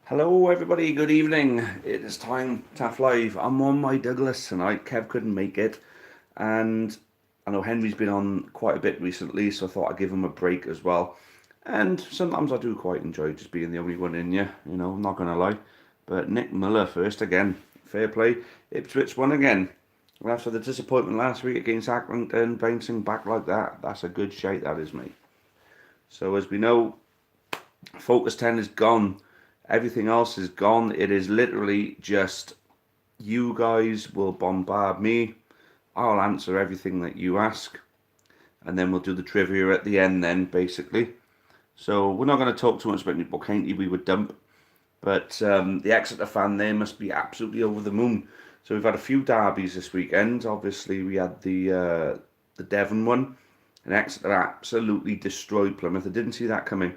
Hello, everybody. Good evening. It is time Taff Live. I'm on my Douglas tonight. Kev couldn't make it, and I know Henry's been on quite a bit recently, so I thought I'd give him a break as well. And sometimes I do quite enjoy just being the only one in here. I'm not gonna lie. But Nick Miller first again. Fair play. Ipswich won again. And after the disappointment last week against Accrington, bouncing back like that, that's a good shite, that is, mate. So as we know, Focus 10 is gone. Everything else is gone. It is literally just you guys will bombard me. I'll answer everything that you ask. And then we'll do the trivia at the end then, basically. So we're not going to talk too much about Newport County. We would dump. But the Exeter fan there must be absolutely over the moon. So we've had a few derbies this weekend. Obviously, we had the Devon one. And Exeter absolutely destroyed Plymouth. I didn't see that coming.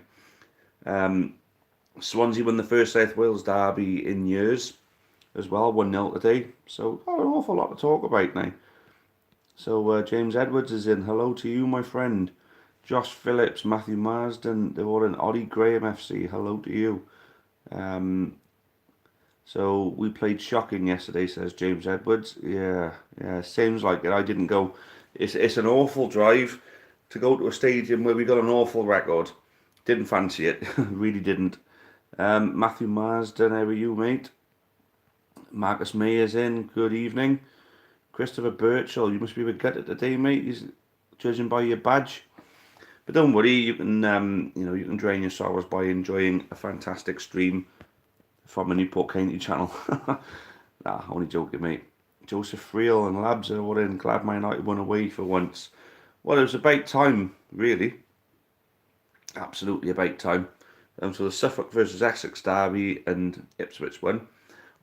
Swansea won the first South Wales derby in years as well, 1-0 today. So, an awful lot to talk about now. So, James Edwards is in. Hello to you, my friend. Josh Phillips, Matthew Marsden, they're all in. Ollie Graham FC, hello to you. So, we played shocking yesterday, says James Edwards. Yeah, seems like it. I didn't go. It's an awful drive to go to a stadium where we got an awful record. Didn't fancy it, really didn't. Matthew Marsden, how are you, mate? Marcus May is in. Good evening. Christopher Birchall, you must be a bit gutted today, mate. He's judging by your badge. But don't worry, you can drain your sorrows by enjoying a fantastic stream from a Newport County channel. Nah, only joking, mate. Joseph Friel and Labs are all in. Glad Man United won away for once. Well, it was about time, really. Absolutely about time. So the Suffolk versus Essex derby and Ipswich won.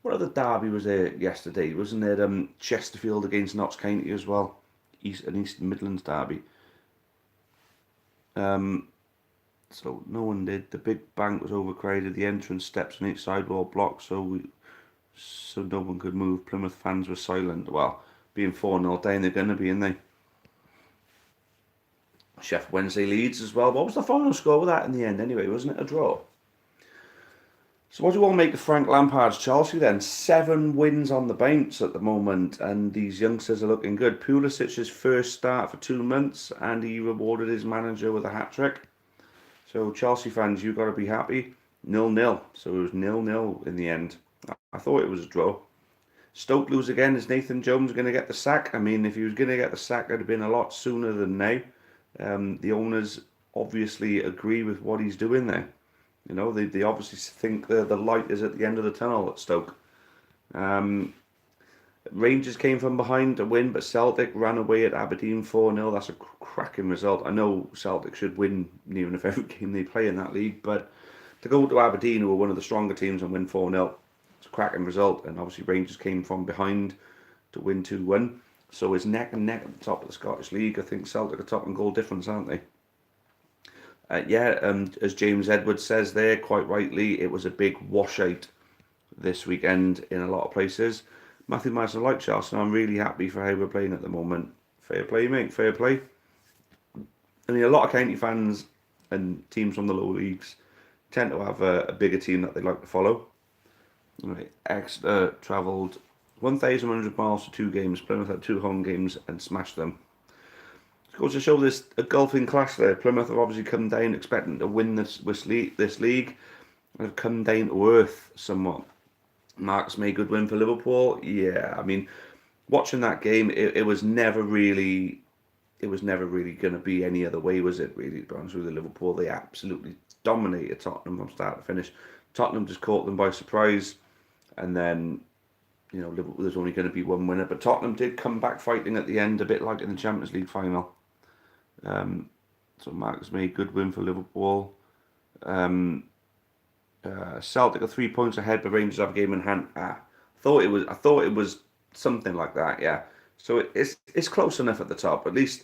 What other derby was there yesterday? Wasn't there Chesterfield against Notts County as well? East Midlands derby. So no one did. The big bank was overcrowded. The entrance steps on each side were all blocked, so no one could move. Plymouth fans were silent. Well, being 4-0 down, they're going to be, aren't they? Sheffield Wednesday leads as well. What was the final score with that in the end anyway? Wasn't it a draw? So what do you all make of Frank Lampard's Chelsea then? 7 wins on the bounce at the moment, and these youngsters are looking good. Pulisic's first start for 2 months, and he rewarded his manager with a hat-trick. So Chelsea fans, you've got to be happy. 0-0. So it was 0-0 in the end. I thought it was a draw. Stoke lose again. Is Nathan Jones going to get the sack? I mean, if he was going to get the sack, it'd have been a lot sooner than now. The owners obviously agree with what he's doing there. They obviously think the light is at the end of the tunnel at Stoke. Rangers came from behind to win, but Celtic ran away at Aberdeen 4-0. That's a cracking result. I know Celtic should win near enough every game they play in that league, but to go to Aberdeen, who are one of the stronger teams, and win 4-0, it's a cracking result. And obviously Rangers came from behind to win 2-1. So it's neck and neck at the top of the Scottish League. I think Celtic are top in goal difference, aren't they? As James Edwards says there, quite rightly, it was a big washout this weekend in a lot of places. Matthew Marsden, like Chelsea, I'm really happy for how we're playing at the moment. Fair play, mate, fair play. I mean, a lot of county fans and teams from the lower leagues tend to have a bigger team that they like to follow. Right. Exeter travelled 1,100 miles for 2 games. Plymouth had 2 home games and smashed them. It goes to show this a golfing clash there. Plymouth have obviously come down expecting to win this league and have come down to earth somewhat. Marcus May, good win for Liverpool. Yeah, I mean, watching that game, it was never really going to be any other way, was it? Really, to be honest with you, Liverpool, they absolutely dominated Tottenham from start to finish. Tottenham just caught them by surprise, and then Liverpool, there's only going to be one winner, but Tottenham did come back fighting at the end, a bit like in the Champions League final. So Marcus May, good win for Liverpool. Celtic are 3 points ahead, but Rangers have a game in hand. I thought it was something like that. Yeah. So it's close enough at the top, at least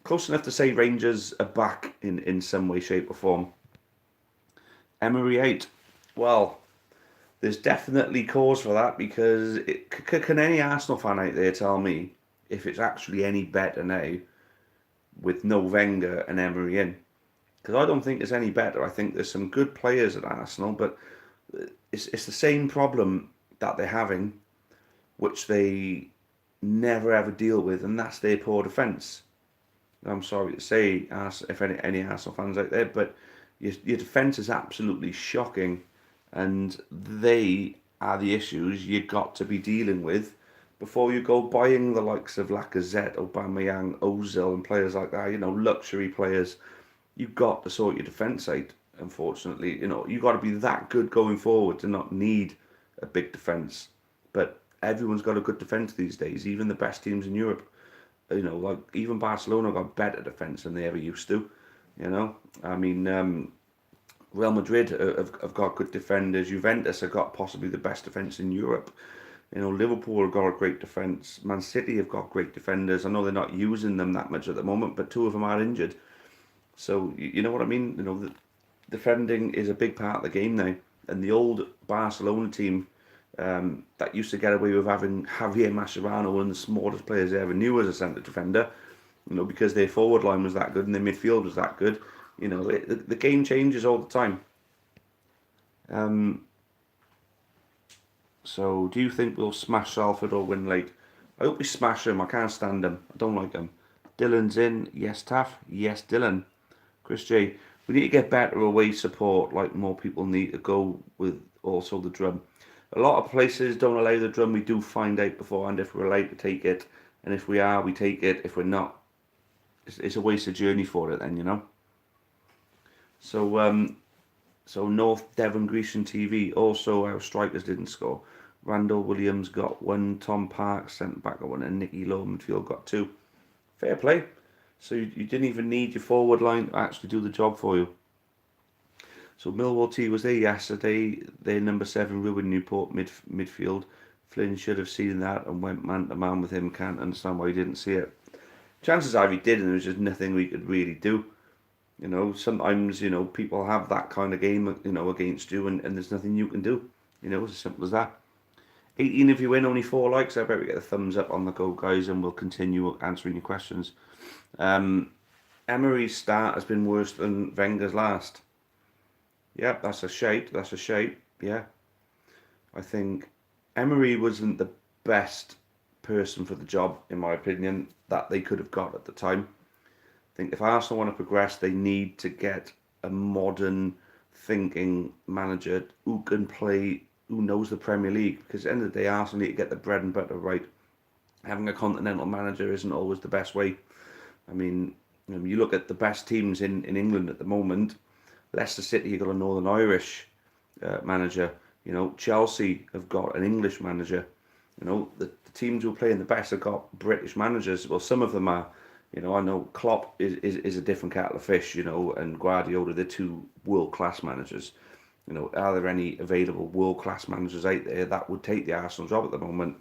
close enough to say Rangers are back in some way, shape, or form. Emery 8. Well, there's definitely cause for that because can any Arsenal fan out there tell me if it's actually any better now with no Wenger and Emery in? Because I don't think it's any better. I think there's some good players at Arsenal, but It's the same problem that they're having, which they never ever deal with, and that's their poor defence. I'm sorry to say, if any Arsenal fans out there, but your defence is absolutely shocking, and they are the issues you got to be dealing with before you go buying the likes of Lacazette, Aubameyang, Ozil, and players like that. Luxury players. You've got to sort your defence out. Unfortunately, you've got to be that good going forward to not need a big defence. But everyone's got a good defence these days, even the best teams in Europe. Like even Barcelona got better defence than they ever used to. I mean, Real Madrid have got good defenders. Juventus have got possibly the best defence in Europe. Liverpool have got a great defence. Man City have got great defenders. I know they're not using them that much at the moment, but two of them are injured. So you know what I mean. The defending is a big part of the game now. And the old Barcelona team that used to get away with having Javier Mascherano, one of the smallest players they ever knew as a centre defender, because their forward line was that good and their midfield was that good. The game changes all the time. So do you think we'll smash Salford or win late? I hope we smash them. I can't stand them. I don't like them. Dylan's in. Yes, Taff. Yes, Dylan. Chris J. We need to get better away support. Like more people need to go with also the drum. A lot of places don't allow the drum. We do find out beforehand if we're allowed to take it, and if we are, we take it. If we're not, it's a wasted journey for it. Then. So North Devon Grecian TV. Also, our strikers didn't score. Randall Williams got one. Tom Parks sent back one, and Nicky Lowe midfield got two. Fair play. So you didn't even need your forward line to actually do the job for you. So Millwall T was there yesterday. Their number 7 ruined Newport midfield. Flynn should have seen that and went man to man with him. Can't understand why he didn't see it. Chances are he did, and there was just nothing we could really do. Sometimes, people have that kind of game, against you, and there's nothing you can do. It's as simple as that. 18 if you win, only 4 likes. I bet we get a thumbs up on the go, guys, and we'll continue answering your questions. Emery's start has been worse than Wenger's last. Yep, that's a shape. Yeah. I think Emery wasn't the best person for the job, in my opinion, that they could have got at the time. I think if Arsenal want to progress, they need to get a modern thinking manager who can play, who knows the Premier League. Because at the end of the day, Arsenal need to get the bread and butter right. Having a continental manager isn't always the best way. I mean, you look at the best teams in England at the moment. Leicester City, you've got a Northern Irish manager. Chelsea have got an English manager. The teams who are playing the best have got British managers. Well, some of them are. I know Klopp is a different kettle of fish, and Guardiola, they're 2 world-class managers. Are there any available world-class managers out there that would take the Arsenal job at the moment?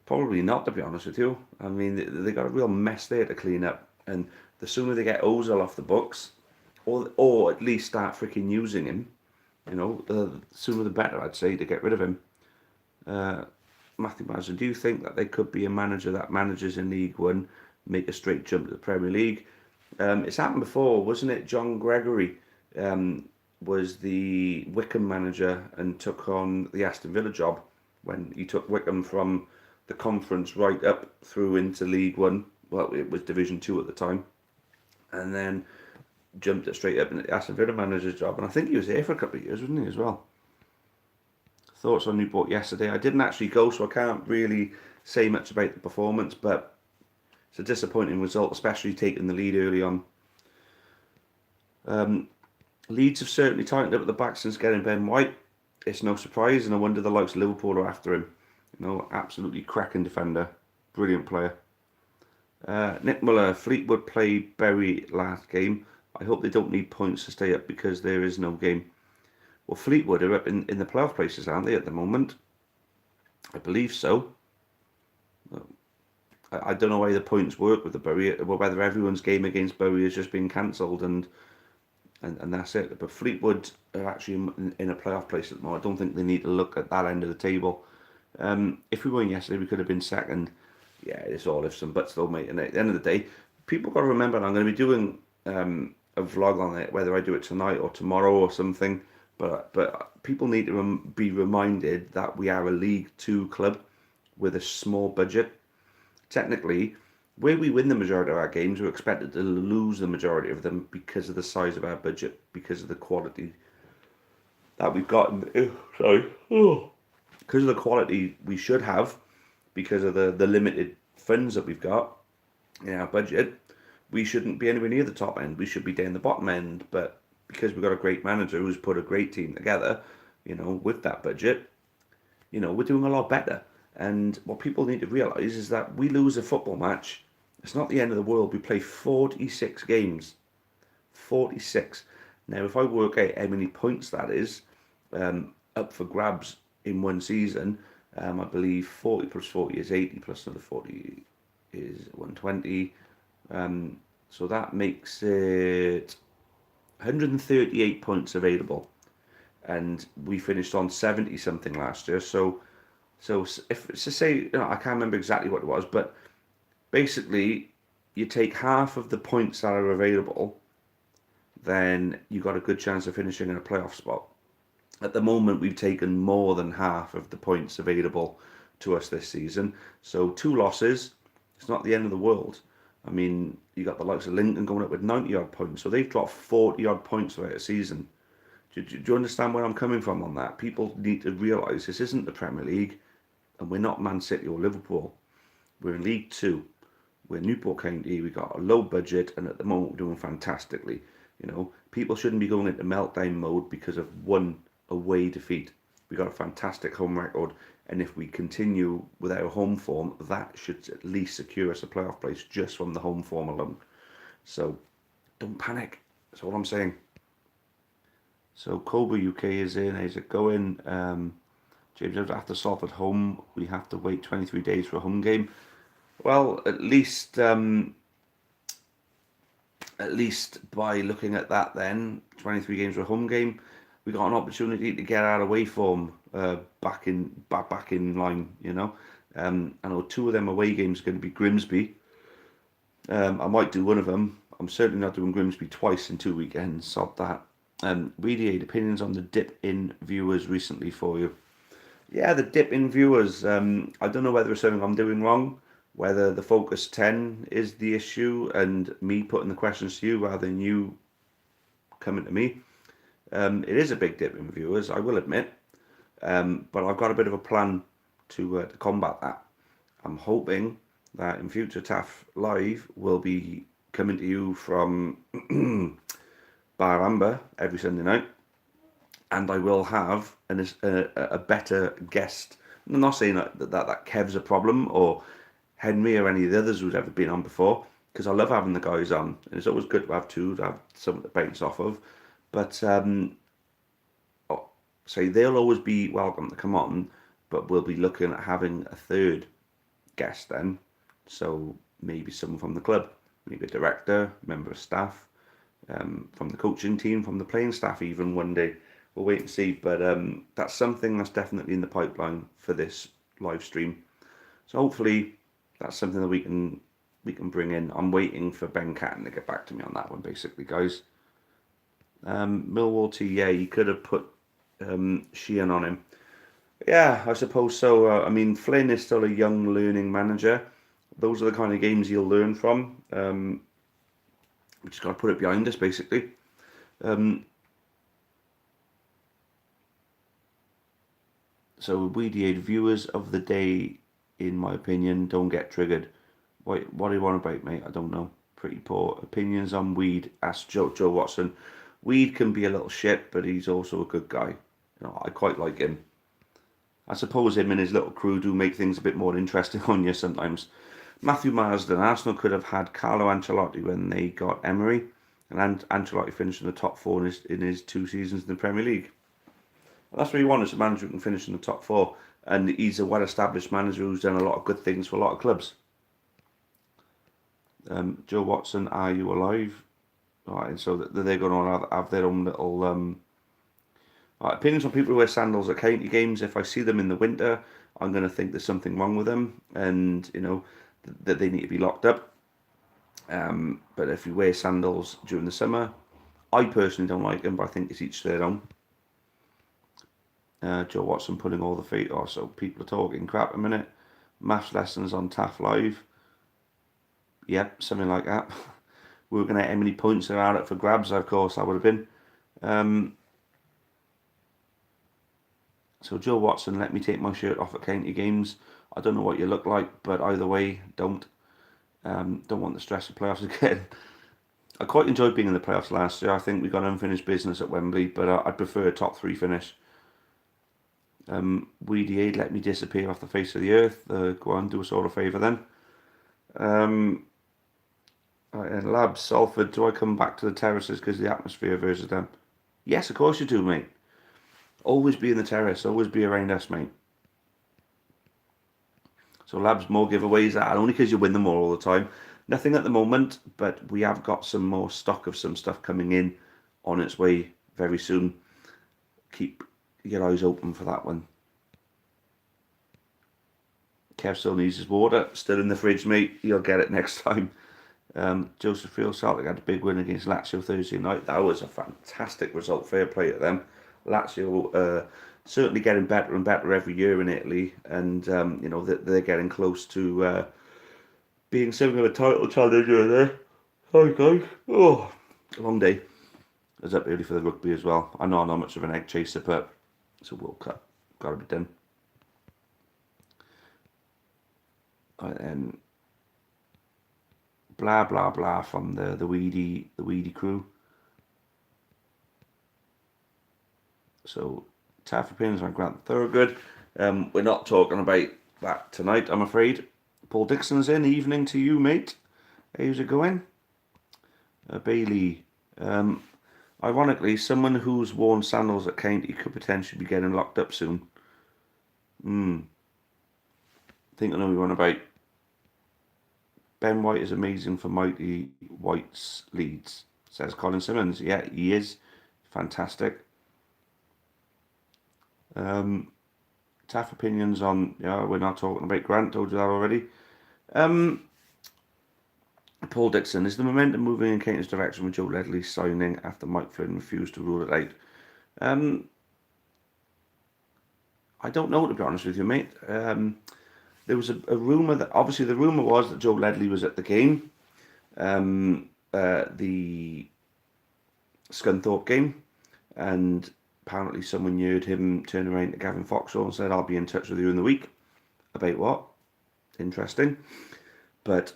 Probably not, to be honest with you. I mean, they got a real mess there to clean up. And the sooner they get Ozil off the books, or at least start freaking using him, the sooner the better, I'd say, to get rid of him. Matthew Mason, do you think that they could be a manager that manages in League One, make a straight jump to the Premier League? It's happened before, wasn't it? John Gregory was the Wickham manager and took on the Aston Villa job when he took Wickham from the conference right up through into League One. Well, it was Division 2 at the time. And then jumped it straight up into the Aston Villa manager's job. And I think he was there for a couple of years, wasn't he, as well? Thoughts on Newport yesterday? I didn't actually go, so I can't really say much about the performance, but it's a disappointing result, especially taking the lead early on. Leeds have certainly tightened up at the back since getting Ben White. It's no surprise, and I wonder the likes of Liverpool are after him. Absolutely cracking defender. Brilliant player. Nick Muller, Fleetwood played Bury last game. I hope they don't need points to stay up because there is no game. Well, Fleetwood are up in the playoff places, aren't they, at the moment? I believe so. I don't know how the points work with the Bury, whether everyone's game against Bury has just been cancelled and that's it. But Fleetwood are actually in a playoff place at the moment. I don't think they need to look at that end of the table. If we won yesterday, we could have been second. Yeah, it's all ifs and buts though, mate. And at the end of the day, people got to remember, I'm going to be doing a vlog on it, whether I do it tonight or tomorrow or something, But people need to be reminded that we are a League Two club with a small budget. Technically, where we win the majority of our games, we're expected to lose the majority of them because of the size of our budget, because of the quality that we've got. Because of the quality we should have, because of the limited funds that we've got in our budget, we shouldn't be anywhere near the top end. We should be down the bottom end. But because we've got a great manager who's put a great team together, with that budget, we're doing a lot better. And what people need to realise is that we lose a football match, it's not the end of the world. We play 46 games. 46. Now, if I work out how many points that is up for grabs in one season, I believe 40 plus 40 is 80, plus another 40 is 120. So that makes it 138 points available. And we finished on 70 something last year. So if to say, I can't remember exactly what it was, but basically you take half of the points that are available, then you got a good chance of finishing in a playoff spot. At the moment, we've taken more than half of the points available to us this season. So 2 losses, it's not the end of the world. I mean, you got the likes of Lincoln going up with 90 odd points, so they've dropped 40 odd points throughout a season. Do you understand where I'm coming from on that? People need to realise this isn't the Premier League, and we're not Man City or Liverpool. We're in League Two. We're Newport County. We got a low budget, and at the moment we're doing fantastically. People shouldn't be going into meltdown mode because of one away defeat. We got a fantastic home record, and if we continue with our home form, that should at least secure us a playoff place just from the home form alone. So don't panic. That's all I'm saying. So Cobra UK is in. How's it going? James, after Salford home, we have to wait 23 days for a home game. Well, at least by looking at that, then 23 games for a home game, we got an opportunity to get our away form back in line. I know 2 of them away games are going to be Grimsby. I might do one of them. I'm certainly not doing Grimsby twice in 2 weekends. Sod that. Really, opinions on the dip in viewers recently for you. Yeah, the dip in viewers. I don't know whether it's something I'm doing wrong, whether the Focus 10 is the issue and me putting the questions to you rather than you coming to me. It is a big dip in viewers, I will admit, but I've got a bit of a plan to combat that. I'm hoping that in future Taff Live will be coming to you from Bar Amber every Sunday night, and I will have a better guest. I'm not saying that Kev's a problem, or Henry, or any of the others who's ever been on before, because I love having the guys on, and it's always good to have 2 to have something to bounce off of. But say they'll always be welcome to come on, but we'll be looking at having a 3rd guest then. So maybe someone from the club, maybe a director, member of staff, from the coaching team, from the playing staff even one day. We'll wait and see. But that's something that's definitely in the pipeline for this live stream. So hopefully that's something that we can bring in. I'm waiting for Ben Catton to get back to me on that one, basically, guys. Millwall T, yeah, you could have put Sheehan on him. Yeah, I suppose so. I mean, Flynn is still a young learning manager. Those are the kind of games you'll learn from. We just got to put it behind us, basically. So Weediade, viewers of the day, in my opinion, don't get triggered. What do you want about, mate? I don't know. Pretty poor opinions on Weed. Ask Joe Watson. Weed can be a little shit, but he's also a good guy. I quite like him. I suppose him and his little crew do make things a bit more interesting on you sometimes. Matthew Marsden, Arsenal could have had Carlo Ancelotti when they got Emery, and Ancelotti finished in the top 4 in his 2 seasons in the Premier League. And that's what you want as a manager who can finish in the top 4, and he's a well-established manager who's done a lot of good things for a lot of clubs. Joe Watson, are you alive? Alright, so they're going to have their own little opinions on people who wear sandals at county games. If I see them in the winter, I'm going to think there's something wrong with them, and that they need to be locked up. But if you wear sandals during the summer, I personally don't like them, but I think it's each their own. Joe Watson putting all the feet off, so people are talking crap a minute. Maths lessons on Taff Live. Yep, something like that. We were going to get how many points are out for grabs, of course, I would have been. So Joe Watson, let me take my shirt off at county games. I don't know what you look like, but either way, don't. Don't want the stress of playoffs again. I quite enjoyed being in the playoffs last year. I think we got unfinished business at Wembley, but I'd prefer a top 3 finish. Weedy Aid, let me disappear off the face of the earth. Go on, do us all a favour then. And Labs, Salford, do I come back to the terraces because the atmosphere versus them? Yes, of course you do, mate. Always be in the terrace, always be around us, mate. So Labs, more giveaways, and only because you win them all the time. Nothing at the moment, but we have got some more stock of some stuff coming in on its way very soon. Keep your eyes open for that one. Kev still needs his water, still in the fridge, mate. You'll get it next time. Joseph Field Celtic had a big win against Lazio Thursday night. That was a fantastic result. Fair play to them. Lazio certainly getting better and better every year in Italy, and you know they're getting close to being something of a title challenger there. Hi guys. Oh, a long day. I was up early for the rugby as well. I know I'm not much of an egg chaser, but it's a World Cup. Got to be done. And blah blah blah from the weedy crew. So Taff opinions on Grant Thorogood. We're not talking about that tonight, I'm afraid. Paul Dixon's in. Evening to you, mate. How's it going? Bailey. Ironically, someone who's worn sandals at county could potentially be getting locked up soon. I think I know we want about. Ben White is amazing for Mighty White's leads, says Colin Simmons. Yeah, he is. Fantastic. Taff opinions on, yeah, we're not talking about Grant, told you that already. Paul Dixon, is the momentum moving in Caitlin's direction with Joe Ledley signing after Mike Flynn refused to rule it out? I don't know, to be honest with you, mate. There was a rumour that, obviously the rumour was that Joe Ledley was at the game, the Scunthorpe game, and apparently someone heard him turn around to Gavin Foxall and said, I'll be in touch with you in the week. About what? Interesting. But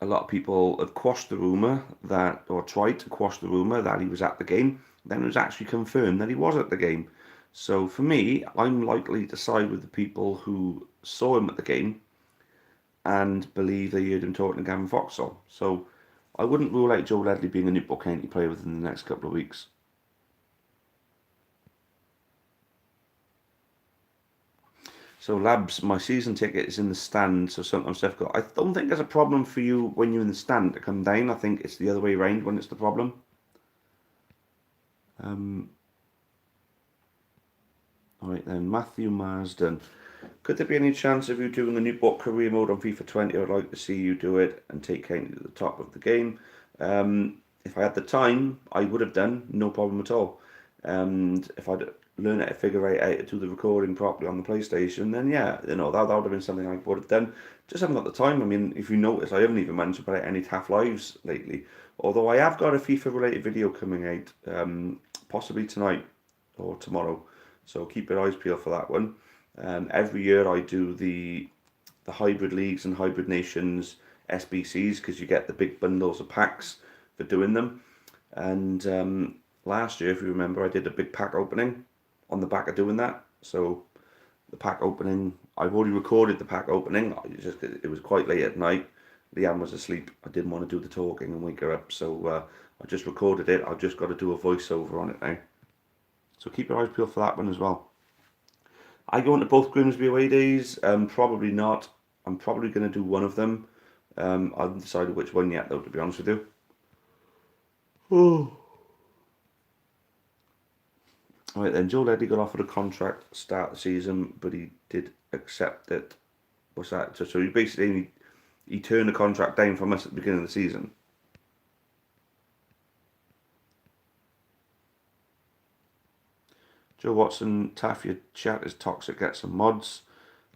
a lot of people have quashed the rumour that, or tried to quash the rumour that he was at the game. Then it was actually confirmed that he was at the game. So for me, I'm likely to side with the people who saw him at the game and believe they heard him talking to Gavin Foxall. So I wouldn't rule out Joe Ledley being a Newport County player within the next couple of weeks. So Labs, my season ticket is in the stand, so sometimes difficult. I don't think there's a problem for you when you're in the stand to come down. I think it's the other way around when it's the problem. Alright then, Matthew Marsden. Could there be any chance of you doing the Newport career mode on FIFA 20? I'd like to see you do it and take County to the top of the game. If I had the time, I would have done, no problem at all. And if I'd learn how to figure out how to do the recording properly on the PlayStation, then yeah, you know, that would have been something I would have done. Just haven't got the time. I mean, if you notice, I haven't even managed to put out any Taff Lives lately. Although I have got a FIFA related video coming out, possibly tonight or tomorrow. So keep your eyes peeled for that one. Every year I do the hybrid leagues and hybrid nations SBCs because you get the big bundles of packs for doing them. And last year, if you remember, I did a big pack opening on the back of doing that. So the pack opening, I've already recorded the pack opening. It was quite late at night. Leanne was asleep. I didn't want to do the talking and wake her up, so I just recorded it. I've just got to do a voiceover on it now. So keep your eyes peeled for that one as well. I go into both Grimsby away days. Probably not. I'm probably going to do one of them. I haven't decided which one yet, though, to be honest with you. Oh. Alright then, Joe Ledley got offered a contract start of the season, but he did accept it. What's that? So he basically he turned the contract down from us at the beginning of the season. Joe Watson, Taff, your chat is toxic, get some mods.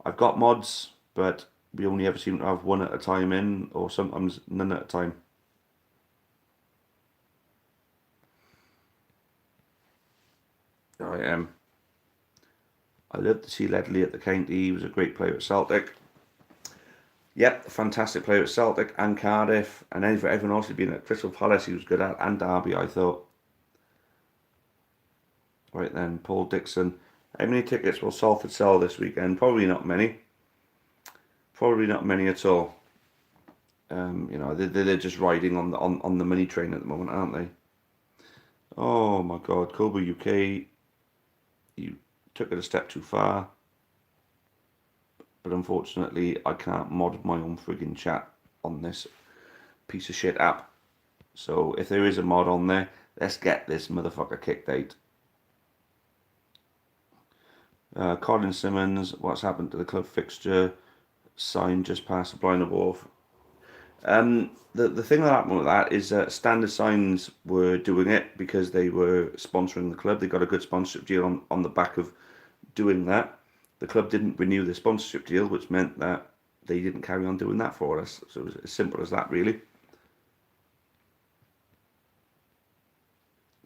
I've got mods, but we only ever seem to have one at a time in, or sometimes none at a time. I I love to see Ledley at the county. He was a great player at Celtic. Yep, fantastic player at Celtic and Cardiff, and everyone else who'd been at Crystal Palace he was good at, and Derby, I thought. Right then, Paul Dixon. How many tickets will Salford sell this weekend? Probably not many. Probably not many at all. They're just riding on the money train at the moment, aren't they? Oh my God, Cobra UK, you took it a step too far. But unfortunately, I can't mod my own frigging chat on this piece of shit app. So if there is a mod on there, let's get this motherfucker kicked out. Colin Simmons, what's happened to the club fixture? Signed just past the blind of Wharf. The thing that happened with that is that Standard Signs were doing it because they were sponsoring the club. They got a good sponsorship deal on the back of doing that. The club didn't renew the sponsorship deal, which meant that they didn't carry on doing that for us. So it was as simple as that, really.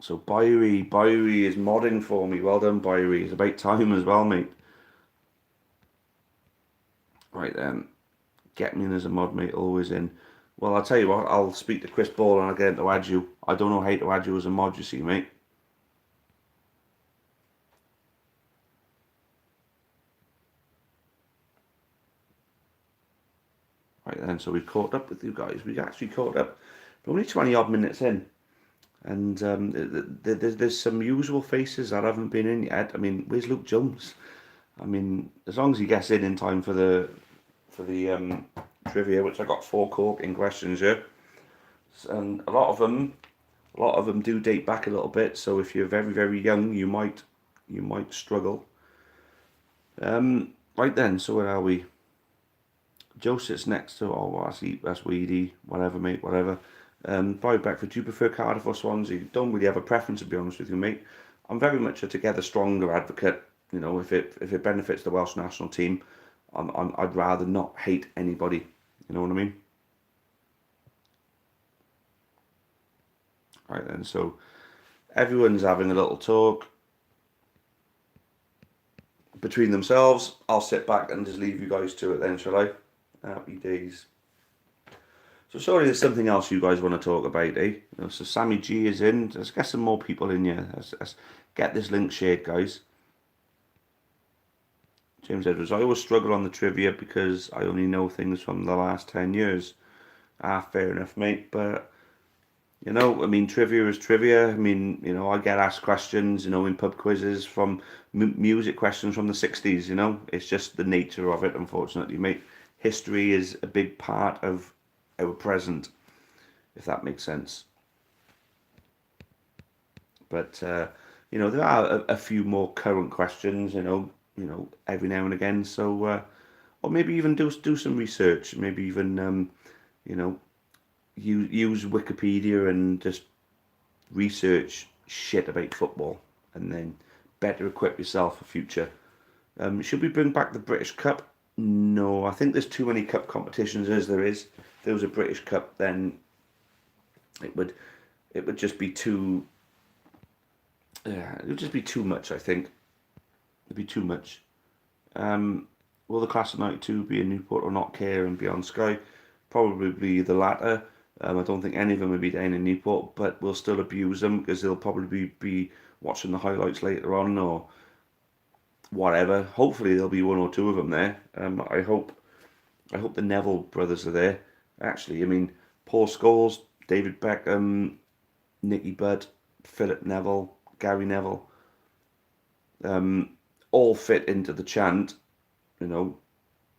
So Byrie is modding for me. Well done, Byrie. It's about time as well, mate. Right then, get me in as a mod, mate. Always in. Well, I'll tell you what. I'll speak to Chris Ball and I'll get him to add you. I don't know how to add you as a mod, you see, mate. Right then, so we've caught up with you guys. We actually caught up. We're only 20 odd minutes in. And there's some usual faces that haven't been in yet. I mean, where's Luke Jones? I mean, as long as he gets in time for the trivia, which I got 4 corking questions here, and a lot of them do date back a little bit. So if you're very young, you might struggle. Right then, so where are we? Joe sits next to, that's Weedy, whatever, mate, whatever. Bobby Beckford, do you prefer Cardiff or Swansea? Don't really have a preference, to be honest with you, mate. I'm very much a together stronger advocate. You know, if it benefits the Welsh national team, I'd rather not hate anybody. You know what I mean? Right then, so everyone's having a little talk between themselves. I'll sit back and just leave you guys to it then, shall I? Happy days. So sorry, there's something else you guys want to talk about, eh? So Sammy G is in. Let's get some more people in here. Let's get this link shared, guys. James Edwards, I always struggle on the trivia because I only know things from the last 10 years. Fair enough, mate. But, I mean, trivia is trivia. I mean, I get asked questions, in pub quizzes from music questions from the 60s, It's just the nature of it, unfortunately, mate. History is a big part of our present, if that makes sense. But there are a few more current questions, every now and again. So, or maybe even do some research. Maybe even use Wikipedia and just research shit about football, and then better equip yourself for future. Should we bring back the British Cup? No, I think there's too many cup competitions as there is. If there was a British Cup, then it would just be too. It would just be too much. I think it'd be too much. Will the class of '92 be in Newport or not care and be on Sky? Probably the latter. I don't think any of them will be down in Newport, but we'll still abuse them because they'll probably be watching the highlights later on or whatever. Hopefully there'll be 1 or 2 of them there. I hope the Neville brothers are there. Actually, I mean, Paul Scholes, David Beckham, Nicky Butt, Philip Neville, Gary Neville, all fit into the chant.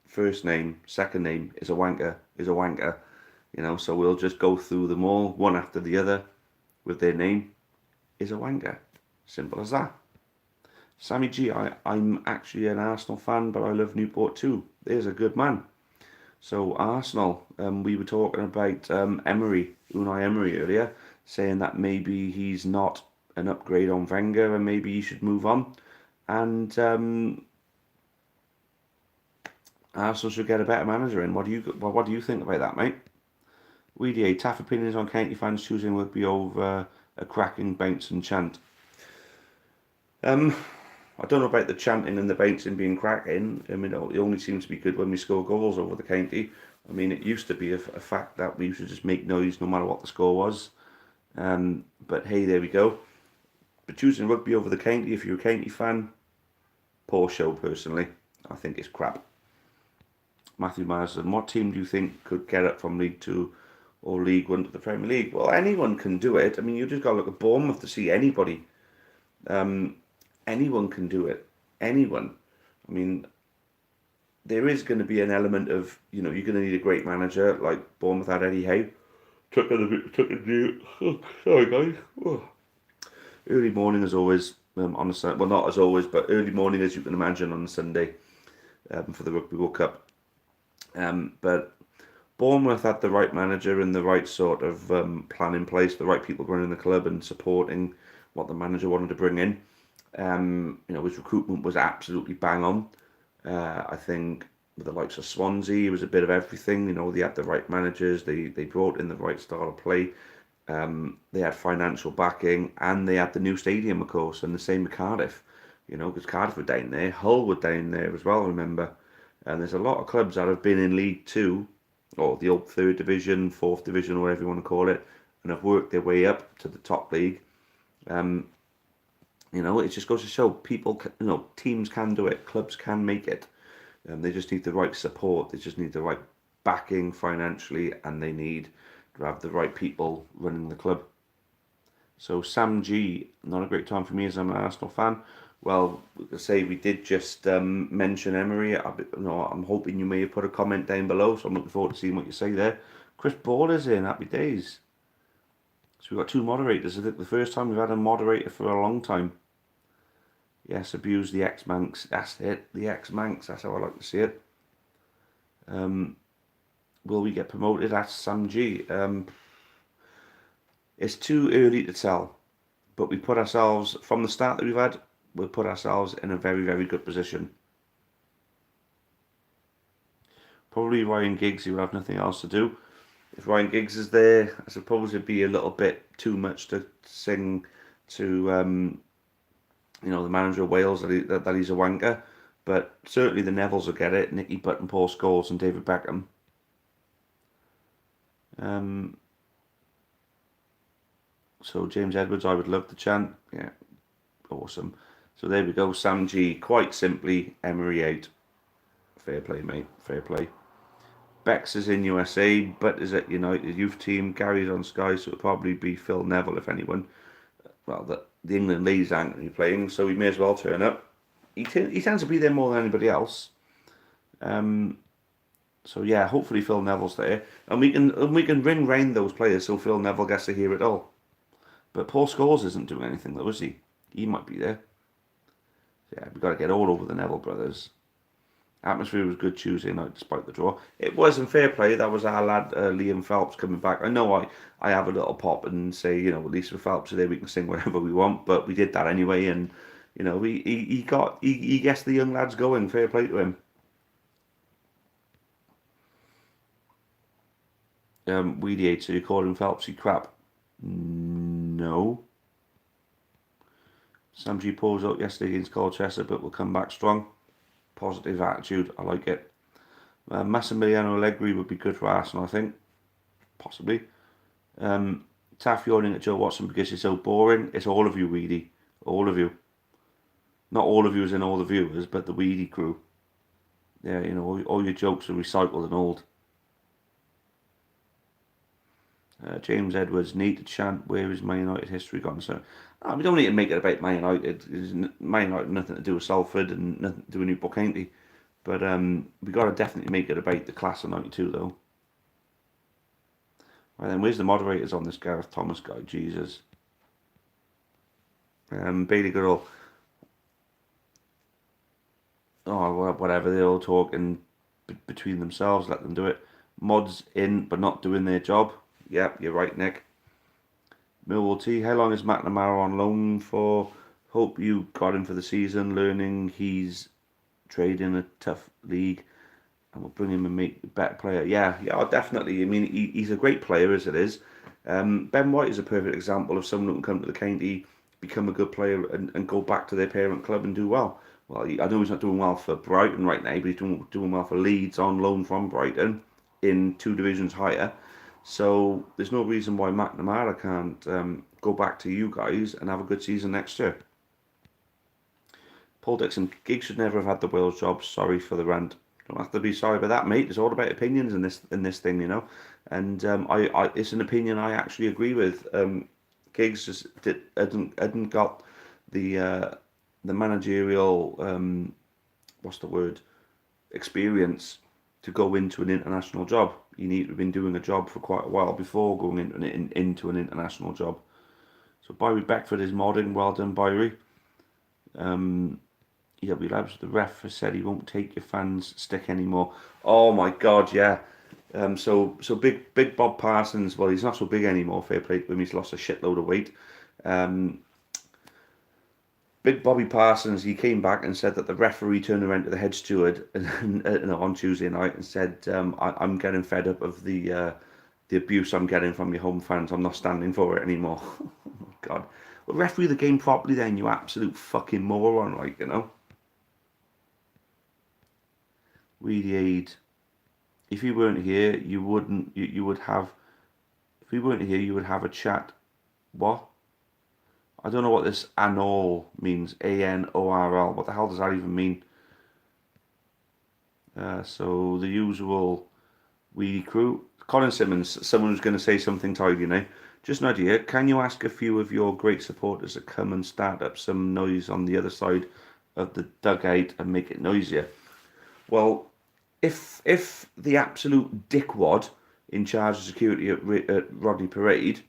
First name, second name is a wanker, So we'll just go through them all, one after the other, with their name is a wanker. Simple as that. Sammy G, I'm actually an Arsenal fan, but I love Newport too. There's a good man. So Arsenal, we were talking about Unai Emery earlier, saying that maybe he's not an upgrade on Wenger and maybe he should move on. and Arsenal should get a better manager in. What do you think about that, mate? WDA, Taff opinions on county fans choosing rugby over a cracking bounce and chant. I don't know about the chanting and the bouncing being cracking. I mean, it only seems to be good when we score goals over the county. I mean, it used to be a fact that we used to just make noise no matter what the score was. But hey, there we go. But choosing rugby over the county, if you're a county fan, poor show personally. I think it's crap. Matthew Marsden, what team do you think could get up from League 2 or League 1 to the Premier League? Well, anyone can do it. I mean, you just got to look at Bournemouth to see anybody. Anyone can do it. Anyone. I mean, there is going to be an element of, you're going to need a great manager, like Bournemouth had Eddie Howe. Took a new. Oh, sorry, guys. Oh. Early morning as always on a Sunday. Well, not as always, but early morning as you can imagine on a Sunday for the Rugby World Cup. But Bournemouth had the right manager and the right sort of plan in place, the right people running the club and supporting what the manager wanted to bring in. His recruitment was absolutely bang on. I think with the likes of Swansea, it was a bit of everything. They had the right managers, they brought in the right style of play. They had financial backing, and they had the new stadium, of course, and the same with Cardiff. Because Cardiff were down there, Hull were down there as well, remember. And there's a lot of clubs that have been in League 2, or the old 3rd division, 4th division, or whatever you want to call it, and have worked their way up to the top league. It just goes to show people, teams can do it, clubs can make it. They just need the right support, they just need the right backing financially, and they need to have the right people running the club. So Sam G, not a great time for me as I'm an Arsenal fan. Well, say we did just mention Emery. I'm hoping you may have put a comment down below, so I'm looking forward to seeing what you say there. Chris Baller's in, happy days. So we've got 2 moderators. I think the first time we've had a moderator for a long time. Yes, abuse the ex-Manx. That's it. The ex-Manx. That's how I like to see it. Will we get promoted? That's Sam G. It's too early to tell. But we put ourselves, from the start that we've had, we'll put ourselves in a very, very good position. Probably Ryan Giggs, he will have nothing else to do. If Ryan Giggs is there, I suppose it'd be a little bit too much to sing to, the manager of Wales that he's a wanker. But certainly the Nevilles will get it. Nicky Butt and Paul Scholes and David Beckham. So James Edwards, I would love to chant. Yeah, awesome. So there we go, Sam G. Quite simply, Emery 8. Fair play, mate. Fair play. Bex is in USA, but is at United youth team. Gary's on Sky, so it'll probably be Phil Neville, if anyone. Well, the England ladies aren't going to be playing, so he may as well turn up. He tends to be there more than anybody else. So yeah, hopefully Phil Neville's there, and we can ring round those players so Phil Neville gets to hear it all. But Paul Scholes isn't doing anything though, is he? He might be there. Yeah, we've got to get all over the Neville brothers. Atmosphere was good Tuesday night despite the draw. It wasn't fair play. That was our lad Liam Phelps coming back. I know I have a little pop and say, at least with Phelps today we can sing whatever we want, but we did that anyway, and he gets the young lads going. Fair play to him. Weedy, so you're calling Phelpsy crap? No. Sam G pulls out yesterday against Colchester, but will come back strong. Positive attitude, I like it. Massimiliano Allegri would be good for Arsenal, I think. Possibly. Taff yawning at Joe Watson because he's so boring. It's all of you, Weedy. All of you. Not all of you as in all the viewers, but the Weedy crew. Yeah, all your jokes are recycled and old. James Edwards, need to chant, where is Man United history gone? So we don't need to make it about Man United. Man United nothing to do with Salford and nothing to do with Newport County. But we got to definitely make it about the class of 92 though. Right then, where's the moderators on this Gareth Thomas guy? Jesus. Bailey Girl. Oh, whatever, they're all talking between themselves, let them do it. Mods in, but not doing their job. Yep, you're right, Nick. Millwall T, how long is McNamara on loan for? Hope you got him for the season, learning he's trading a tough league and we'll bring him and make a better player. Yeah, definitely. I mean, he's a great player as it is. Ben White is a perfect example of someone who can come to the county, become a good player, and go back to their parent club and do well. Well, I know he's not doing well for Brighton right now, but he's doing well for Leeds on loan from Brighton in 2 divisions higher. So there's no reason why McNamara can't go back to you guys and have a good season next year. Paul Dixon, Giggs should never have had the Wales job. Sorry for the rant. Don't have to be sorry about that, mate. It's all about opinions in this thing, you know. And it's an opinion I actually agree with. Giggs hadn't got the managerial what's the word, experience to go into an international job. You need to have been doing a job for quite a while before going into an international job. So Byrie Beckford is modding. Well done, Byrie. EW Labs, the ref has said he won't take your fans' stick anymore. Oh my God, yeah. So big Bob Parsons. Well, he's not so big anymore. Fair play to him. He's lost a shitload of weight. Big Bobby Parsons. He came back and said that the referee turned around to the head steward on Tuesday night and said, "I'm getting fed up of the abuse I'm getting from your home fans. I'm not standing for it anymore." Oh God. Well, referee the game properly, then, you absolute fucking moron, like, you know. Really aid. If you weren't here, you wouldn't. You would have. If we weren't here, you would have a chat. What? I don't know what this anol means. ANORL. What the hell does that even mean? So the usual weedy crew. Colin Simmons. Someone who's going to say something tidy now. Just an idea. Can you ask a few of your great supporters to come and start up some noise on the other side of the dugout and make it noisier? Well, if the absolute dickwad in charge of security at Rodney Parade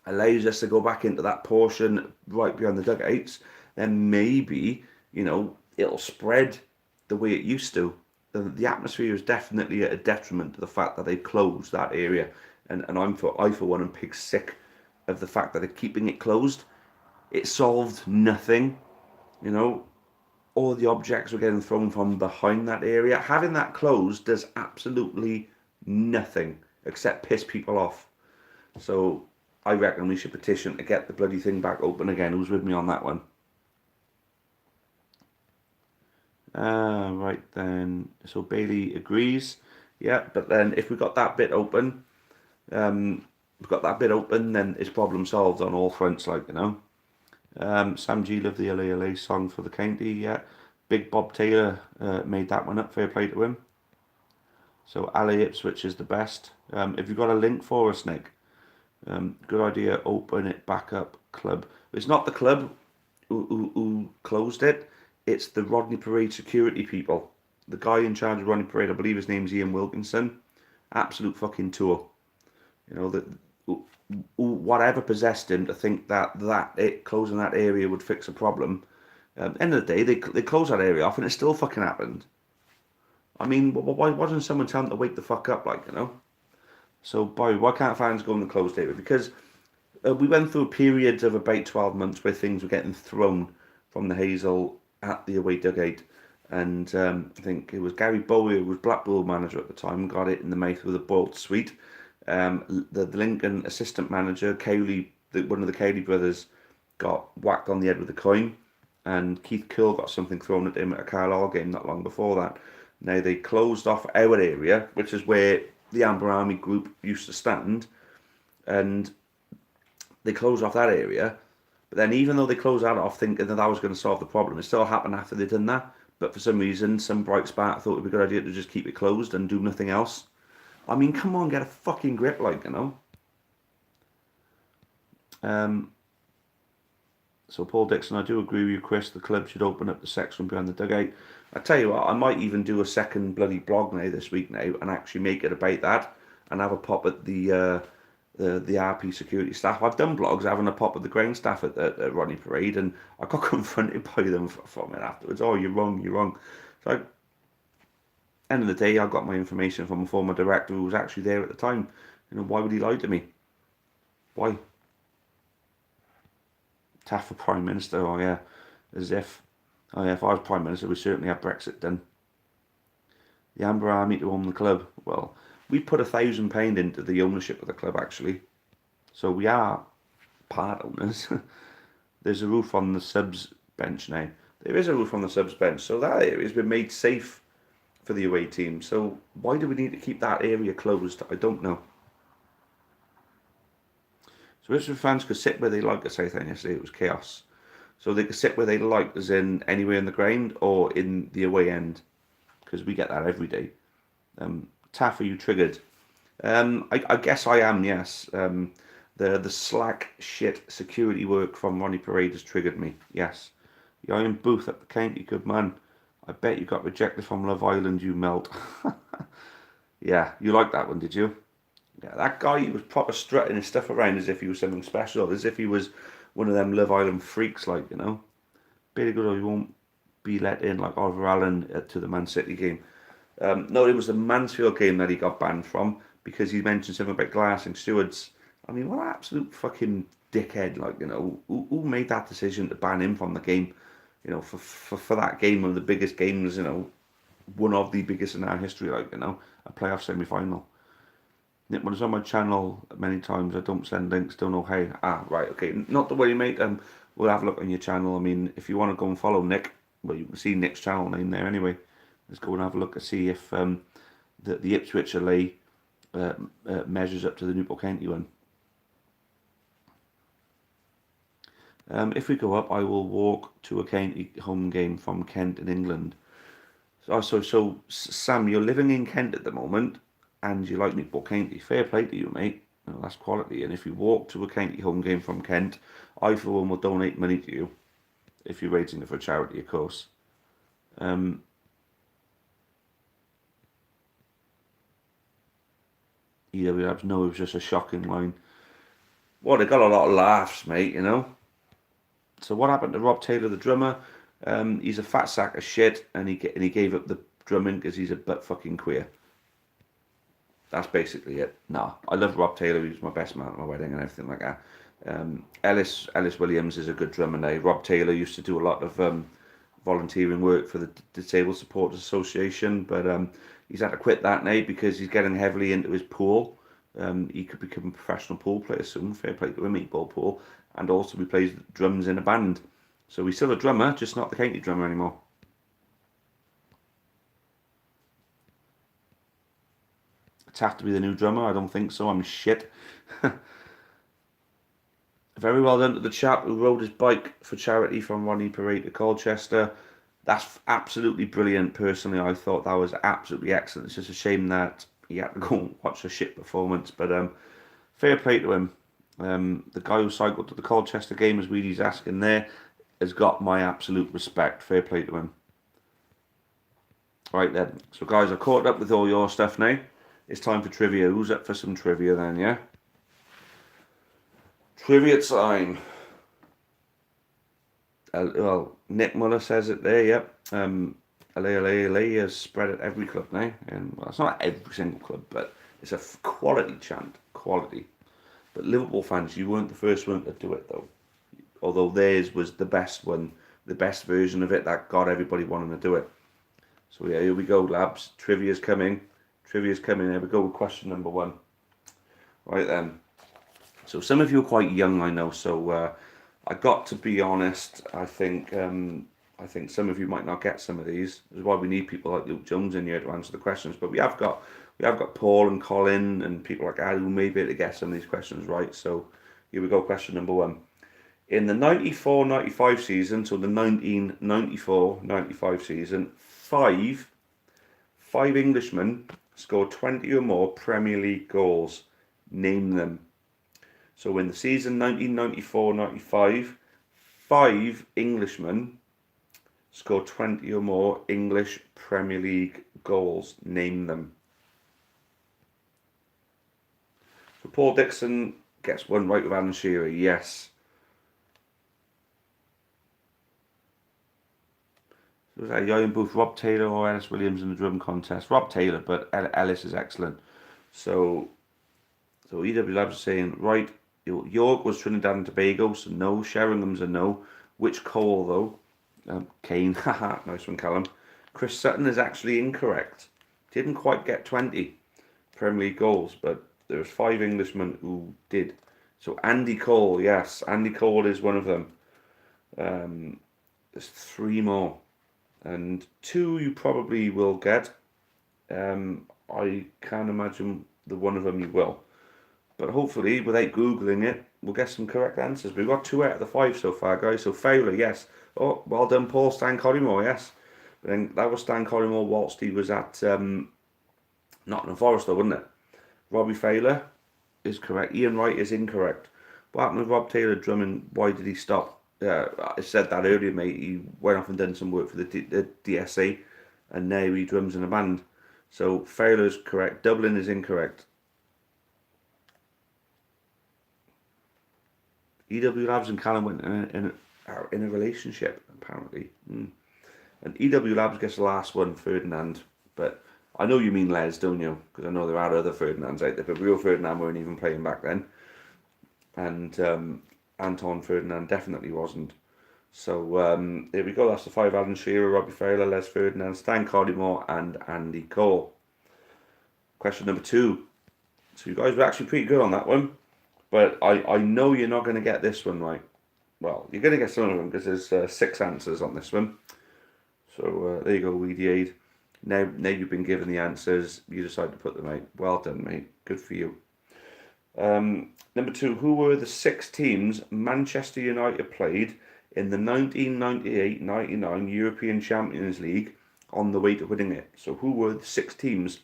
allows us to go back into that portion right behind the dugouts, then maybe, you know, it'll spread the way it used to. The atmosphere is definitely at a detriment to the fact that they closed that area, and I for one am pig sick of the fact that they're keeping it closed. It solved nothing, you know. All the objects were getting thrown from behind that area. Having that closed does absolutely nothing except piss people off. So I reckon we should petition to get the bloody thing back open again. Who's with me on that one? Right then. So Bailey agrees. Yeah, but then if we got that bit open, then it's problem solved on all fronts, like, you know. Sam G loved the LA song for the county. Yeah, Big Bob Taylor made that one up. Fair play to him. So LA Ipswich is the best. If you've got a link for us, Nick, good idea. Open it back up, club. It's not the club who closed it. It's the Rodney Parade security people. The guy in charge of Rodney Parade, I believe his name's Ian Wilkinson. Absolute fucking tour. You know, that whatever possessed him to think that closing that area would fix a problem. End of the day, they closed that area off and it still fucking happened. I mean, why doesn't someone tell them to wake the fuck up, like, you know? So, boy, why can't fans go in the closed area? Because we went through a period of about 12 months where things were getting thrown from the Hazel at the away dugout. And I think it was Gary Bowie, who was Blackpool manager at the time, got it in the mouth with a boiled sweet. The Lincoln assistant manager, Cowley, one of the Cowley brothers, got whacked on the head with a coin. And Keith Curl got something thrown at him at a Carlisle game not long before that. Now, they closed off our area, which is where the Amber Army group used to stand, and they closed off that area. But then, even though they closed that off thinking that was going to solve the problem, it still happened after they'd done that. But for some reason, some bright spark thought it would be a good idea to just keep it closed and do nothing else. I mean, come on, get a fucking grip, like, you know. So Paul Dixon, I do agree with you, Chris. The club should open up the section behind the dugout. I tell you what, I might even do a second bloody blog now this week now and actually make it about that and have a pop at the RP security staff. I've done blogs having a pop at the ground staff at Rodney Parade, and I got confronted by them from it afterwards. Oh, you're wrong, you're wrong. So, end of the day, I got my information from a former director who was actually there at the time. You know, why would he lie to me? Why? Taff for Prime Minister, oh yeah. As if, oh yeah, if I was Prime Minister, we certainly have Brexit done. The Amber Army to own the club. Well, we put £1,000 into the ownership of the club, actually. So we are part owners. There's a roof on the subs bench now. There is a roof on the subs bench, so that area has been made safe for the away team. So why do we need to keep that area closed? I don't know. So Richmond fans could sit where they like at Southend yesterday. It was chaos. So they could sit where they like, as in anywhere in the ground or in the away end, because we get that every day. Taff, are you triggered? I guess I am, yes. The slack shit security work from Ronnie Parade has triggered me, yes. The Iron Booth at the county, good man. I bet you got rejected from Love Island, you melt. Yeah, you liked that one, did you? Yeah, that guy, he was proper strutting his stuff around as if he was something special, as if he was one of them Love Island freaks, like, you know. Pretty good, or he won't be let in like Oliver Allen to the Man City game. No, it was the Mansfield game that he got banned from because he mentioned something about glassing stewards. I mean, what an absolute fucking dickhead, like, you know, who made that decision to ban him from the game, you know, for that game, one of the biggest games, you know, one of the biggest in our history, like, you know, a playoff semi-final. When it's on my channel many times, I don't send links, don't know how. Ah, right, okay, not to worry, mate. We'll have a look on your channel. I mean, if you want to go and follow Nick, well, you can see Nick's channel name there anyway. Let's go and have a look and see if the Ipswich LA measures up to the Newport County one. If we go up, I will walk to a county home game from Kent in England. So Sam, you're living in Kent at the moment, and you like Newport County. Fair play to you, mate. You know, that's quality. And if you walk to a county home game from Kent, I for one will donate money to you, if you're raising it for charity, of course. EWABs, no, it was just a shocking line. Well, they got a lot of laughs, mate, you know. So what happened to Rob Taylor, the drummer? He's a fat sack of shit, and he gave up the drumming because he's a butt fucking queer. That's basically it. No, I love Rob Taylor. He was my best man at my wedding and everything like that. Ellis Williams is a good drummer now. Rob Taylor used to do a lot of volunteering work for the Disabled Supporters Association, but he's had to quit that now because he's getting heavily into his pool. He could become a professional pool player soon. Fair play to him, meatball pool, and also he plays drums in a band. So he's still a drummer, just not the county drummer anymore. Taff to be the new drummer? I don't think so. I'm shit. Very well done to the chap who rode his bike for charity from Ronnie Parade to Colchester. That's absolutely brilliant. Personally, I thought that was absolutely excellent. It's just a shame that he had to go and watch a shit performance. But fair play to him. The guy who cycled to the Colchester game, as Weedy's asking there, has got my absolute respect. Fair play to him. Right then. So guys, I've caught up with all your stuff now. It's time for trivia. Who's up for some trivia then, yeah? Trivia time. Well, Nick Muller says it there, yep. LA has spread at every club now. And well, it's not every single club, but it's a quality chant. Quality. But Liverpool fans, you weren't the first one to do it, though. Although theirs was the best one, the best version of it that got everybody wanting to do it. So yeah, here we go, labs. Trivia's coming. Trivia's coming. Here we go with question number 1. Right then. So some of you are quite young, I know. So I got to be honest. I think some of you might not get some of these. This is why we need people like Luke Jones in here to answer the questions. But we have got Paul and Colin and people like that who may be able to get some of these questions right. So here we go. Question number 1. In the 94-95 season, so the 1994-95 season, five Englishmen scored 20 or more Premier League goals. Name them. So in the season 1994-95, 5 Englishmen scored 20 or more English Premier League goals. Name them. So Paul Dixon gets one right with Alan Shearer. Yes. So was that Iron Booth, Rob Taylor or Ellis Williams in the drum contest? Rob Taylor, but Ellis is excellent. So EW Labs is saying, right, York was Trinidad and Tobago, so no. Sheringham's a no. Which Cole, though? Kane, haha, nice one, Callum. Chris Sutton is actually incorrect. Didn't quite get 20 Premier League goals, but there's 5 Englishmen who did. So Andy Cole, yes, Andy Cole is one of them. There's 3 more, and 2 you probably will get. I can't imagine the one of them you will. But hopefully, without Googling it, we'll get some correct answers. We've got 2 out of the 5 so far, guys. So Fowler, yes. Oh, well done, Paul. Stan Collymore, yes. But then that was Stan Collymore whilst he was at Nottingham Forest, though, wasn't it? Robbie Fowler is correct. Ian Wright is incorrect. What happened with Rob Taylor drumming? Why did he stop? I said that earlier, mate. He went off and done some work for the DSA, and now he drums in a band. So Fowler is correct. Dublin is incorrect. EW Labs and Callum went in a relationship, apparently. And EW Labs gets the last one, Ferdinand. But I know you mean Les, don't you? Because I know there are other Ferdinands out there, but real Ferdinand weren't even playing back then. And Anton Ferdinand definitely wasn't. So here we go. That's the 5: Alan Shearer, Robbie Fowler, Les Ferdinand, Stan Collymore, and Andy Cole. Question number 2. So you guys were actually pretty good on that one. But I know you're not going to get this one right. Well, you're going to get some of them because there's 6 answers on this one. So there you go, Weedy Aid. Now you've been given the answers. You decide to put them out. Well done, mate. Good for you. Number 2. Who were the 6 teams Manchester United played in the 1998-99 European Champions League on the way to winning it? So who were the 6 teams?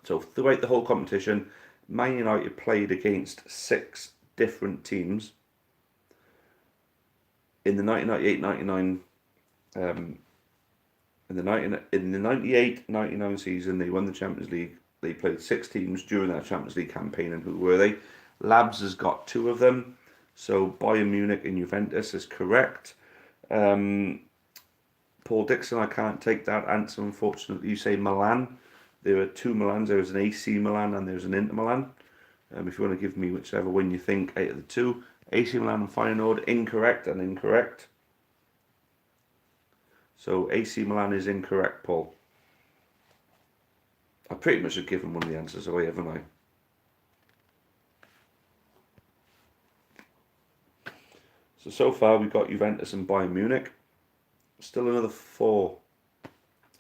So throughout the whole competition, Man United played against 6 different teams in the 1998-99 in the 98-99 season. They won the Champions League. They played 6 teams during that Champions League campaign, and who were they? Labs has got 2 of them. So Bayern Munich and Juventus is correct. Paul Dixon, I can't take that answer, unfortunately. You say Milan. There are 2 Milans. There was an AC Milan and there's an Inter Milan. If you want to give me whichever one you think out of the 2. AC Milan and Feyenoord, incorrect and incorrect. So AC Milan is incorrect, Paul. I pretty much have given one of the answers away, haven't I? So far we've got Juventus and Bayern Munich. Still another 4.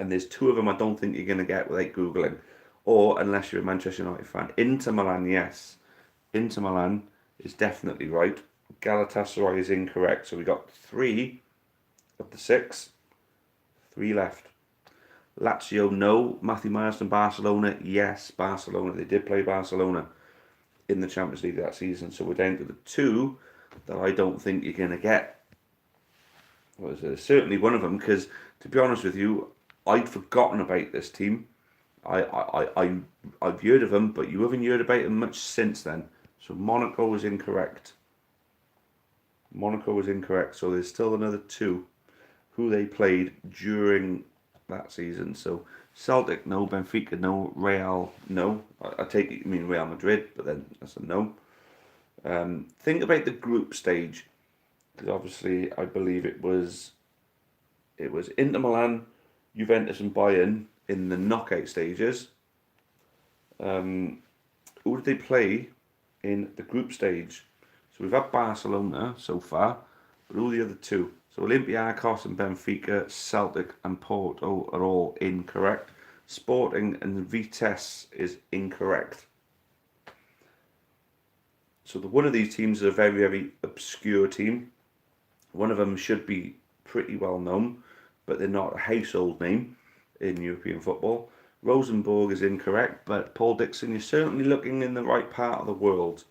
And there's 2 of them I don't think you're going to get without Googling. Or unless you're a Manchester United fan. Inter Milan, yes. Inter Milan is definitely right. Galatasaray is incorrect. So we got 3 of the 6. 3 left. Lazio, no. Matthew Marsden, Barcelona, yes. Barcelona, they did play Barcelona in the Champions League that season. So we're down to the 2 that I don't think you're going to get. Well, there's certainly one of them, because to be honest with you, I'd forgotten about this team. I've heard of them, but you haven't heard about them much since then. So Monaco was incorrect. Monaco was incorrect. So there's still another 2 who they played during that season. So Celtic, no. Benfica, no. Real, no. I take it you mean Real Madrid, but then that's a no. Think about the group stage, because obviously I believe it was Inter Milan, Juventus and Bayern in the knockout stages. Who did they play in the group stage? So we've had Barcelona so far, but who are the other 2? So Olympiacos and Benfica, Celtic and Porto are all incorrect. Sporting and Vitesse is incorrect. So one of these teams is a very, very obscure team. One of them should be pretty well known, but they're not a household name in European football. Rosenborg is incorrect, but Paul Dixon, you're certainly looking in the right part of the world.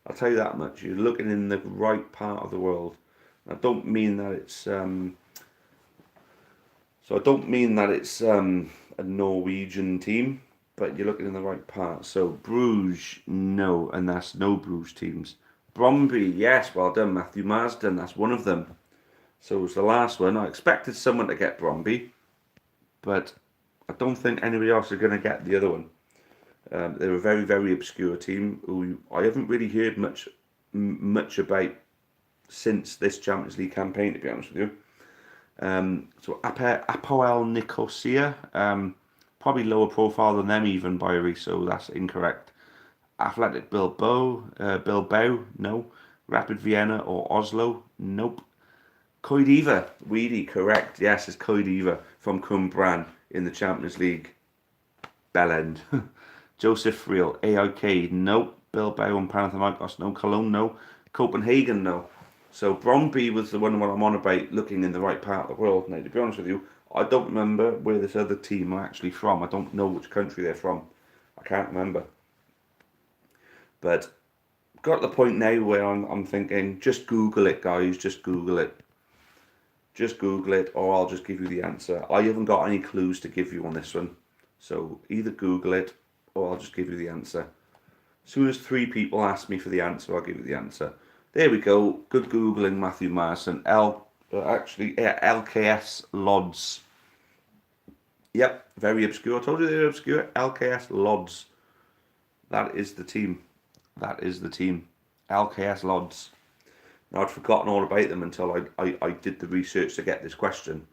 I'll tell you that much. You're looking in the right part of the world. I don't mean that it's a Norwegian team, but you're looking in the right part. So Bruges, no, and that's no Bruges teams. Bromby, yes, well done, Matthew Marsden. That's one of them. So it was the last one. I expected someone to get Bromby, but I don't think anybody else is going to get the other one. They're a very, very obscure team who I haven't really heard much much about since this Champions League campaign, to be honest with you. So Apoel Nicosia, probably lower profile than them even, Byrie, so that's incorrect. Athletic Bilbao, no. Rapid Vienna or Oslo, nope. Coidiva, Weedy, correct. Yes, it's Coidiva from Cumbran in the Champions League. Bellend. Joseph Friel, AIK, no. Bilbao and Panathinaikos, no. Cologne, no. Copenhagen, no. So Brøndby was the one I'm on about, looking in the right part of the world. Now, to be honest with you, I don't remember where this other team are actually from. I don't know which country they're from. I can't remember. But got to the point now where I'm thinking, just Google it, guys. Just Google it. Just Google it, or I'll just give you the answer. I haven't got any clues to give you on this one. So either Google it, or I'll just give you the answer. As soon as 3 people ask me for the answer, I'll give you the answer. There we go. Good Googling, Matthew Marson. LKS Lodz. Yep, very obscure. I told you they were obscure. LKS Lodz. That is the team. That is the team. LKS Lodz. Now, I'd forgotten all about them until I did the research to get this question.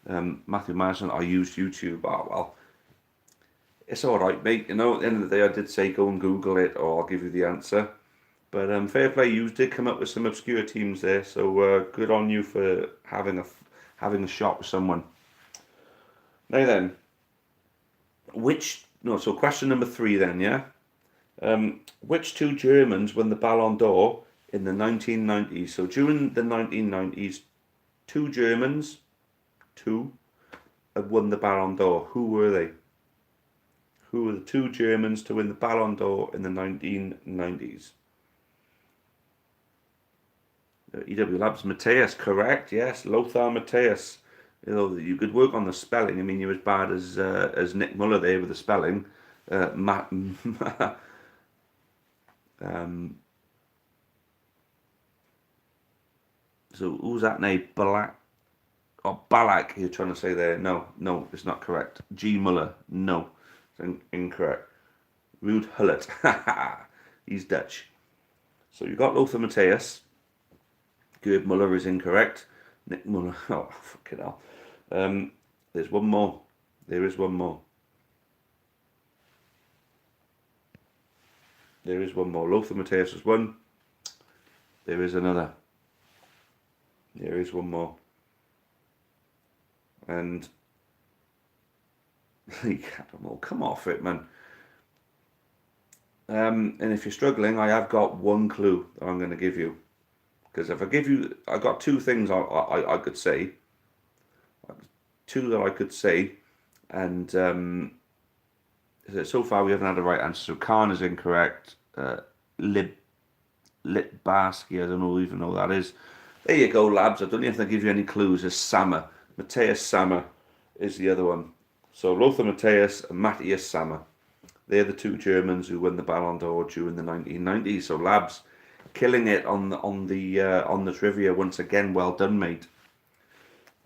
Matthew Marson, I used YouTube. Oh, well, it's all right, mate. You know, at the end of the day, I did say go and Google it, or I'll give you the answer. But fair play, you did come up with some obscure teams there. So good on you for having a shot with someone. Now then, so question number 3 then, yeah? Which 2 Germans won the Ballon d'Or in the 1990s? So during the 1990s, 2 Germans, have won the Ballon d'Or. Who were they? Who were the 2 Germans to win the Ballon d'Or in the 1990s? EW Labs, Matthias, correct, yes, Lothar Matthias. You know, you could work on the spelling. I mean, you're as bad as Nick Muller there with the spelling. So who's that name? Balak, you're trying to say there. No, it's not correct. G. Muller, no, it's incorrect. Ruud Gullit, he's Dutch. So you got Lothar Matthias. Gerd Muller is incorrect. Nick Muller, oh, fucking hell. There's one more. There is one more. There is one more. Lothar Matthias was one. There is another. There is one more. And come off it, man. And if you're struggling, I have got one clue that I'm going to give you. Because if I give you, I got 2 things I could say. 2 that I could say, and so far we haven't had the right answer. So Khan is incorrect. Litbarski, I don't even know what that is. There you go, labs. I don't even have to give you any clues. It's Sammer. Matthias Sammer is the other one. So Lothar Matthias and Matthias Sammer. They're the 2 Germans who won the Ballon d'Or during the 1990s. So labs, killing it on the trivia once again. Well done, mate.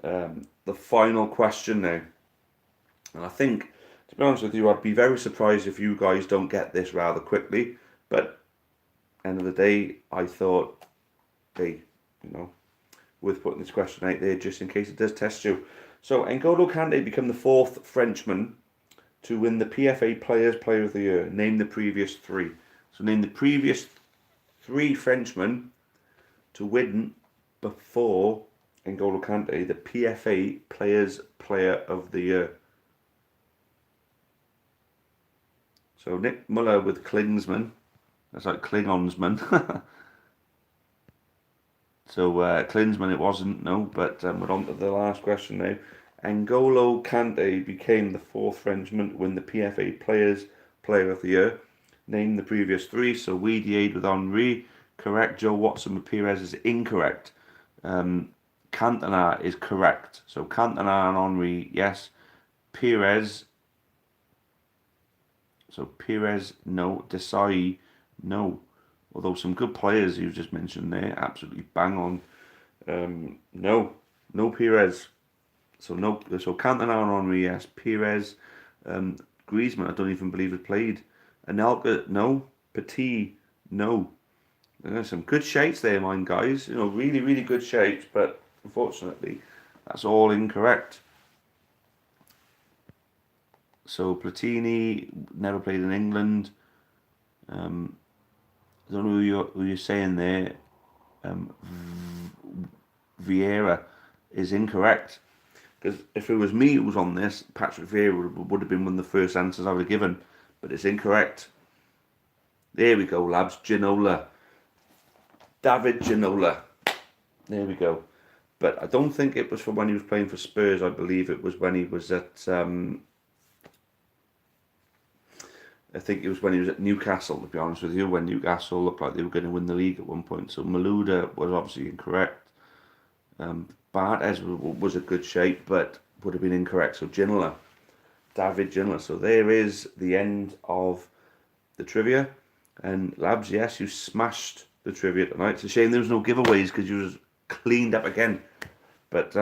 The final question now, and I think, to be honest with you, I'd be very surprised if you guys don't get this rather quickly. But end of the day, I thought, hey, worth putting this question out there just in case it does test you. So N'Golo Kante became the 4th Frenchman to win the PFA Players Player of the Year. Name the previous 3. So name the previous 3 Frenchmen to win before N'Golo Kante the PFA Players Player of the Year. So Nick Muller with Klinsmann. That's like Klingonsman. So Klinsmann it wasn't, no, but we're on to the last question now. N'Golo Kante became the 4th Frenchman to win the PFA Players Player of the Year. Name the previous 3. So Weedy with Henry, correct. Joe Watson with Perez is incorrect. Cantona is correct. So Cantona and Henry, yes. Perez. So Perez, no. Desai, no. Although some good players you've just mentioned there, absolutely bang on. No Perez. So no. So Cantona and Henry, yes. Perez, Griezmann, I don't even believe it played. Anelka, no. Petit, no. There's some good shapes there, mine guys. You know, really, really good shapes, but unfortunately, that's all incorrect. So Platini never played in England. I don't know who you're saying there. Vieira is incorrect. Because if it was me who was on this, Patrick Vieira would have been one of the first answers I would have given. But it's incorrect. There we go, lads. Ginola. David Ginola. There we go. But I don't think it was for when he was playing for Spurs. I believe it was when he was at... I think it was when he was at Newcastle, to be honest with you, when Newcastle looked like they were going to win the league at one point. So Malouda was obviously incorrect. Bartes was a good shape, but would have been incorrect. So Ginola, David Ginola. So there is the end of the trivia. And Labs, yes, you smashed the trivia tonight. It's a shame there was no giveaways because you was cleaned up again. But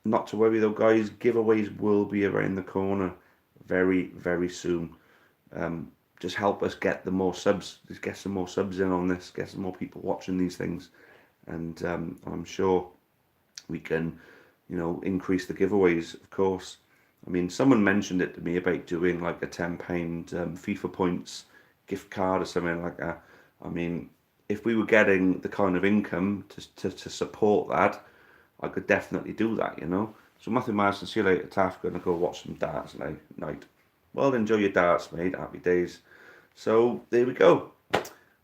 not to worry though, guys. Giveaways will be around the corner very, very soon. Just help us get the more subs. Just get some more subs in on this. Get some more people watching these things, and I'm sure we can, you know, increase the giveaways. Of course, I mean, someone mentioned it to me about doing like a £10 FIFA points gift card or something like that. I mean, if we were getting the kind of income to support that, I could definitely do that, you know. So Matthew Marsden, see you later, Taff. Gonna go watch some darts night. Well, enjoy your darts, mate. Happy days. So there we go.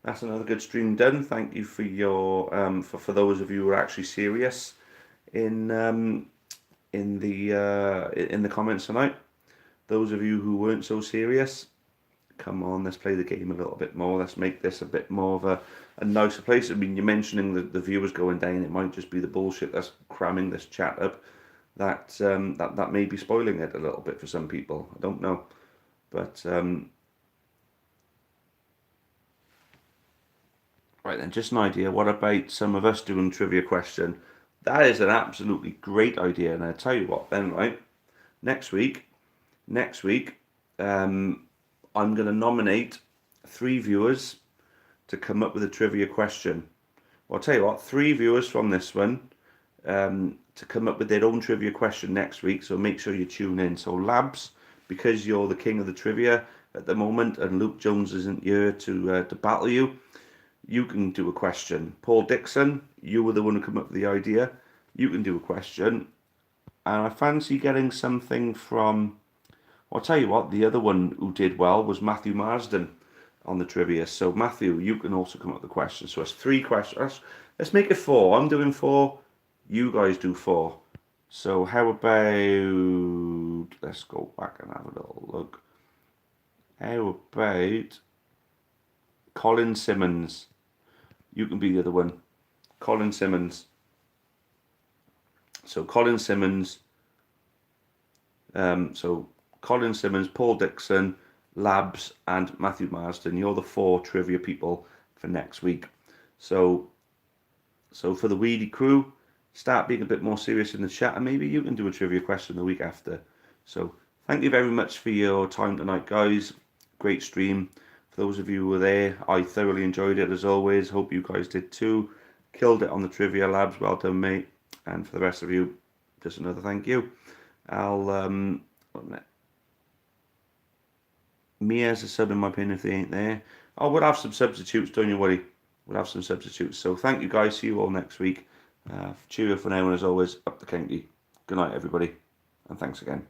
That's another good stream done. Thank you for your for those of you who are actually serious in the comments tonight. Those of you who weren't so serious, come on, let's play the game a little bit more. Let's make this a bit more of a nicer place. I mean, you're mentioning the viewers going down. It might just be the bullshit that's cramming this chat up. That may be spoiling it a little bit for some people. I don't know. But, right then, just an idea. What about some of us doing trivia question? That is an absolutely great idea. And I tell you what, then, right? Next week, I'm going to nominate 3 viewers to come up with a trivia question. Well, I'll tell you what, 3 viewers from this one to come up with their own trivia question next week. So make sure you tune in. So, Labs, because you're the king of the trivia at the moment and Luke Jones isn't here to battle you, you can do a question. Paul Dixon, you were the one who came up with the idea. You can do a question. And I fancy getting something from... I'll tell you what, the other one who did well was Matthew Marsden on the trivia. So Matthew, you can also come up with the question. So it's 3 questions. Let's make it 4. I'm doing 4. You guys do 4. So how about... Let's go back and have a little look. How about Colin Simmons? You can be the other one. Colin Simmons. So Colin Simmons. Colin Simmons, Paul Dixon, Labs, and Matthew Marsden. You're the 4 trivia people for next week. So for the Weedy crew, start being a bit more serious in the chat, and maybe you can do a trivia question the week after. So thank you very much for your time tonight, guys. Great stream. For those of you who were there, I thoroughly enjoyed it as always. Hope you guys did too. Killed it on the trivia, Labs. Well done, mate. And for the rest of you, just another thank you. Mia's a sub in my opinion if they ain't there. Oh, we'll have some substitutes, don't you worry. We'll have some substitutes. So thank you guys. See you all next week. Cheerio for now, and as always, up the kinky. Good night, everybody, and thanks again.